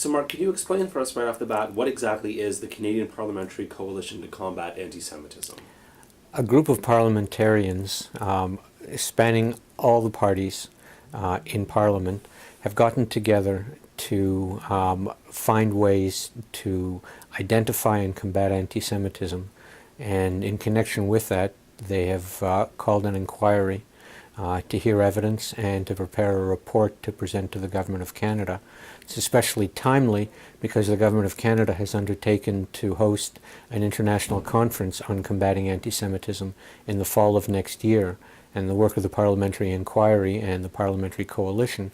So Mark, can you explain for us right off the bat what exactly is the Canadian Parliamentary Coalition to Combat Antisemitism? A group of parliamentarians spanning all the parties in Parliament have gotten together to find ways to identify and combat anti-Semitism, and in connection with that they have called an inquiry to hear evidence and to prepare a report to present to the Government of Canada. It's especially timely because the Government of Canada has undertaken to host an international conference on combating anti-Semitism in the fall of next year, and the work of the Parliamentary Inquiry and the Parliamentary Coalition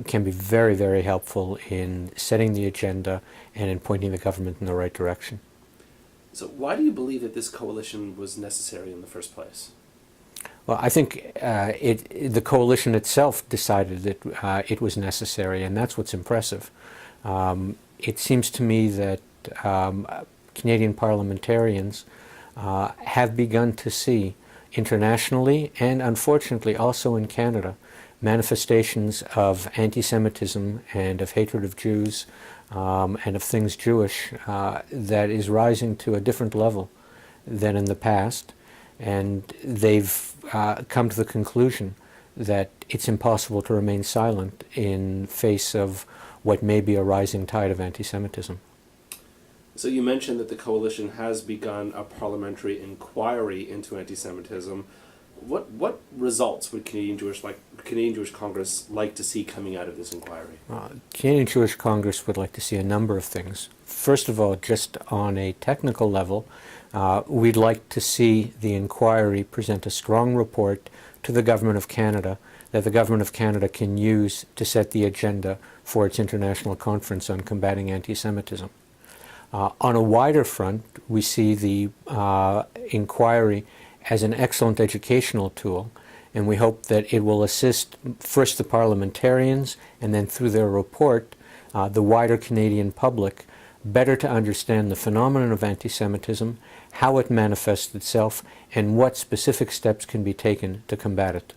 can be very, very helpful in setting the agenda and in pointing the government in the right direction. So why do you believe that this coalition was necessary in the first place? Well, I think the coalition itself decided that it was necessary, and that's what's impressive. It seems to me that Canadian parliamentarians have begun to see internationally, and unfortunately also in Canada, manifestations of anti-Semitism and of hatred of Jews and of things Jewish that is rising to a different level than in the past. And they've come to the conclusion that it's impossible to remain silent in face of what may be a rising tide of anti-Semitism. So you mentioned that the coalition has begun a parliamentary inquiry into anti-Semitism. What results would Canadian Jewish Congress like to see coming out of this inquiry? Canadian Jewish Congress would like to see a number of things. First of all, just on a technical level, we'd like to see the inquiry present a strong report to the Government of Canada that the Government of Canada can use to set the agenda for its international conference on combating anti-Semitism. On a wider front, we see the inquiry as an excellent educational tool, and we hope that it will assist first the parliamentarians and then through their report the wider Canadian public better to understand the phenomenon of anti-Semitism, how it manifests itself, and what specific steps can be taken to combat it.